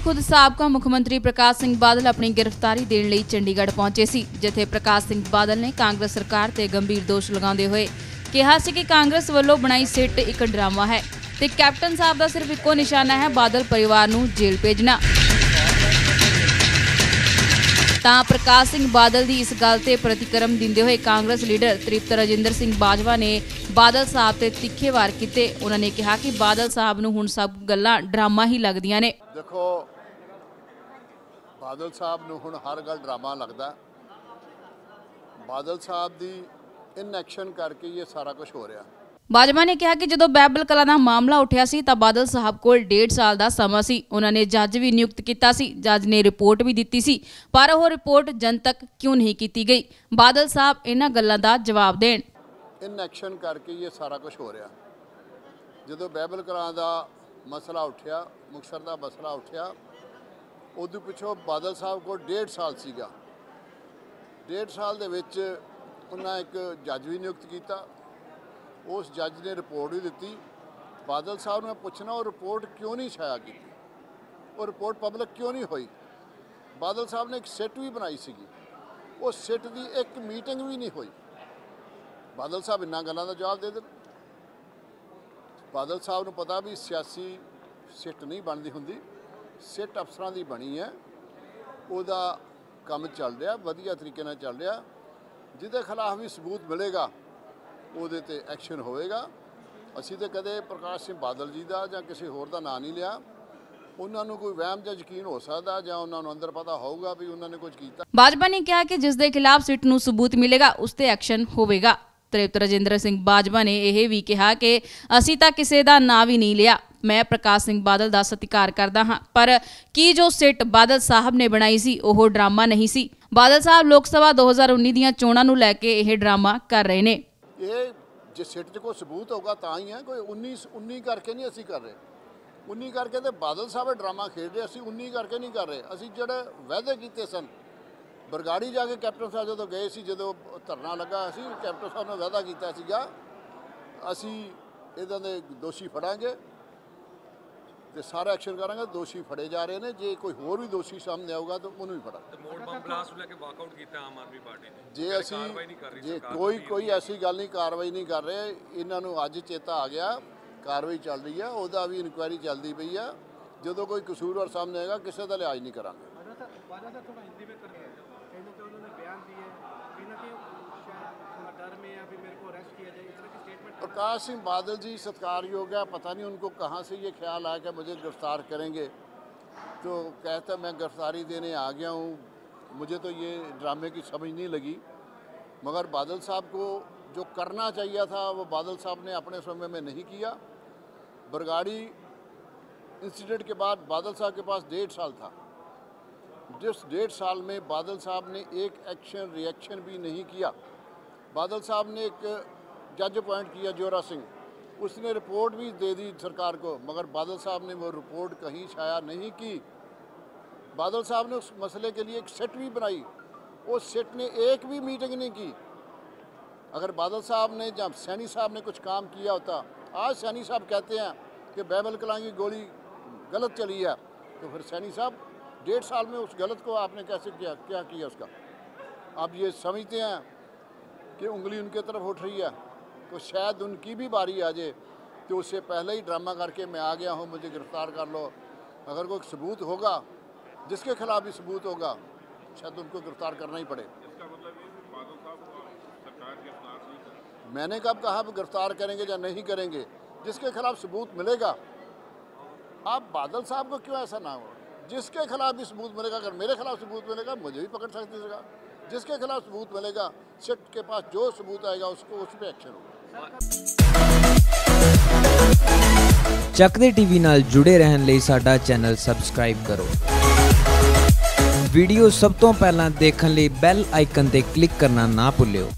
खुद साबका मुख्यमंत्री प्रकाश सिंह बादल अपनी गिरफ्तारी देने लई चंडीगढ़ पहुंचे सी, जिथे प्रकाश सिंह बादल ने कांग्रेस सरकार ते गंभीर दोष लगाउंदे होए कहा सी कि कांग्रेस वल्लों बनाई सिट एक ड्रामा है ते कैप्टन साहब दा सिर्फ इक्को निशाना है बादल परिवार नूं जेल भेजना। ਤਾਂ प्रकाश सिंह बादल की इस गल ते प्रतिक्रम दिंदे हुए कांग्रेस लीडर तृप्त राजिंदर सिंह बाजवा ने बादल साहब ते तिखे वार कीते। उन्होंने कहा कि बादल साहब नूं हुण सब गल्लां ड्रामा ही लगदियां ने। देखो बादल साहब नूं हुण हर गल ड्रामा लगदा। बादल साहब दी इनएक्शन करके ये सारा कुछ हो रहा। बाजवा ने कहा कि जदों बाइबल कला दा मामला उठिया सी तां बादल साहब कोल 1.5 साल दा समा सी। उन्होंने जज भी नियुक्त किया सी, जज ने रिपोर्ट भी दी सी, पर वह रिपोर्ट जनतक क्यों नहीं की गई? बादल साहब इन्हां गल्लां दा जवाब देण। इनएक्शन करके ये सारा कुछ हो रहा। जदों बाइबल कला दा मसला उठिया, मुक्तसर दा मसला उठिया, उदों पिछों बादल साहब को 1.5 साल सीगा। 1.5 साल दे विच उन्हां एक जज भी नियुक्त किया। उस जज ने रिपोर्ट भी दी। बादल साहब ने पूछना वो रिपोर्ट क्यों नहीं छाया की, वो रिपोर्ट पब्लिक क्यों नहीं हुई? बादल साहब ने एक सिट भी बनाई सी, वो सिट की एक मीटिंग भी नहीं हुई। बादल साहब इन्ना गल्लां दा जवाब दे देण। बादल साहब नूं पता भी सियासी सिट नहीं बनती हुंदी, सिट अफसरां दी बनी है, उहदा काम चल रहा वधिया तरीके नाल चल रहा। जिहदे खिलाफ भी सबूत मिलेगा ਉਹਦੇ ਤੇ ਐਕਸ਼ਨ ਹੋਵੇਗਾ। ਅਸੀਂ ਤਾਂ ਕਦੇ ਪ੍ਰਕਾਸ਼ ਸਿੰਘ ਬਾਦਲ ਜੀ ਦਾ ਜਾਂ ਕਿਸੇ ਹੋਰ ਦਾ ਨਾਂ ਨਹੀਂ ਲਿਆ। ਉਹਨਾਂ ਨੂੰ ਕੋਈ ਵਹਿਮ ਜਾਂ ਯਕੀਨ ਹੋ ਸਕਦਾ ਜਾਂ ਉਹਨਾਂ ਨੂੰ ਅੰਦਰ ਪਤਾ ਹੋਊਗਾ ਵੀ ਉਹਨਾਂ ਨੇ ਕੁਝ ਕੀਤਾ। ਬਾਜਵਾ ਨੇ ਕਿਹਾ ਕਿ ਜਿਸ ਦੇ ਖਿਲਾਫ ਸਿੱਟ ਨੂੰ ਸਬੂਤ ਮਿਲੇਗਾ ਉਸ ਤੇ ਐਕਸ਼ਨ ਹੋਵੇਗਾ। ਤ੍ਰਿਪਤ ਰਾਜਿੰਦਰ ਸਿੰਘ ਬਾਜਵਾ ਨੇ ਇਹ ਵੀ ਕਿਹਾ ਕਿ ਅਸੀਂ ਤਾਂ ਕਿਸੇ ਦਾ ਨਾਂ ਵੀ ਨਹੀਂ ਲਿਆ। ਮੈਂ ਪ੍ਰਕਾਸ਼ ਸਿੰਘ ਬਾਦਲ ਦਾ ਸਤਿਕਾਰ ਕਰਦਾ ਹਾਂ, ਪਰ ਕੀ ਜੋ ਸਿੱਟ ਬਾਦਲ ਸਾਹਿਬ ਨੇ ਬਣਾਈ ਸੀ ਉਹ ਡਰਾਮਾ ਨਹੀਂ ਸੀ। ਬਾਦਲ ਸਾਹਿਬ ਲੋਕ ਸਭਾ 2019 ਦੀਆਂ ਚੋਣਾਂ ਨੂੰ ਲੈ ਕੇ ਇਹ ਡਰਾਮਾ ਕਰ ਰਹੇ ਨੇ। ये जो सिट च कोई सबूत होगा तो ही है, कोई 19 करके नहीं असी कर रहे। 19 करके तो बादल साहब ड्रामा खेड रहे, असी 19 करके नहीं कर रहे। असी जोड़े वायदे किए सन बरगाड़ी जाके कैप्टन साहब जो गए सी, जो धरना लगा असी कैप्टन साहब ने वायदा किया असी इदां दे दोषी फड़ांगे तो सारा एक्शन करांगे। दोषी फड़े जा रहे हैं, जो कोई होर भी दोषी सामने आऊगा तो उन्होंने भी फड़ा। जे असी जे कोई ऐसी गल नहीं, कार्रवाई नहीं कर रहे। इन्हों अज चेता आ गया, कार्रवाई चल रही है, वह भी इनकुआरी चलती पई है। जो कोई कसूरवार सामने आएगा किसी का लिहाज नहीं करांगे। प्रकाश सिंह बादल जी सत्कारयोग है, पता नहीं उनको कहाँ से ये ख्याल आया कि मुझे गिरफ्तार करेंगे। तो कहता मैं गिरफ्तारी देने आ गया हूँ, मुझे तो ये ड्रामे की समझ नहीं लगी। मगर बादल साहब को जो करना चाहिए था वो बादल साहब ने अपने समय में नहीं किया। बरगाड़ी इंसिडेंट के बाद बादल साहब के पास 1.5 साल था। जिस 1.5 साल में बादल साहब ने एक एक्शन रिएक्शन भी नहीं किया। बादल साहब ने एक जज अपॉइंट किया जोरा सिंह, उसने रिपोर्ट भी दे दी सरकार को, मगर बादल साहब ने वो रिपोर्ट कहीं छाया नहीं की। बादल साहब ने उस मसले के लिए एक सेट भी बनाई, उस सेट ने एक भी मीटिंग नहीं की। अगर बादल साहब ने जब सैनी साहब ने कुछ काम किया होता, आज सैनी साहब कहते हैं कि बाइबल कला की गोली गलत चली है, तो फिर सैनी साहब 1.5 साल में उस गलत को आपने कैसे किया, क्या किया उसका? आप ये समझते हैं कि उंगली उनके तरफ उठ रही है, तो शायद उनकी भी बारी आ जाए। तो उससे पहले ही ड्रामा करके मैं आ गया हूँ, मुझे गिरफ्तार कर लो। अगर कोई सबूत होगा, जिसके खिलाफ भी सबूत होगा, शायद उनको गिरफ्तार करना ही पड़े। मैंने कब कहा गिरफ्तार करेंगे या नहीं करेंगे? जिसके खिलाफ सबूत मिलेगा। आप बादल साहब को क्यों ऐसा ना हो, जिसके खिलाफ भी सबूत मिलेगा। अगर मेरे खिलाफ सबूत मिलेगा मुझे भी पकड़ सकती जगह, जिसके खिलाफ सबूत मिलेगा, सिट के पास जो सबूत आएगा उसको उस पर एक्शन होगा। ਚੱਕਦੇ ਟੀਵੀ ਨਾਲ जुड़े रहने ਲਈ ਸਾਡਾ ਚੈਨਲ ਸਬਸਕ੍ਰਾਈਬ ਕਰੋ। ਵੀਡੀਓ ਸਭ ਤੋਂ ਪਹਿਲਾਂ ਦੇਖਣ ਲਈ ਬੈਲ ਆਈਕਨ ਤੇ ਕਲਿੱਕ ਕਰਨਾ ਨਾ ਭੁੱਲਿਓ।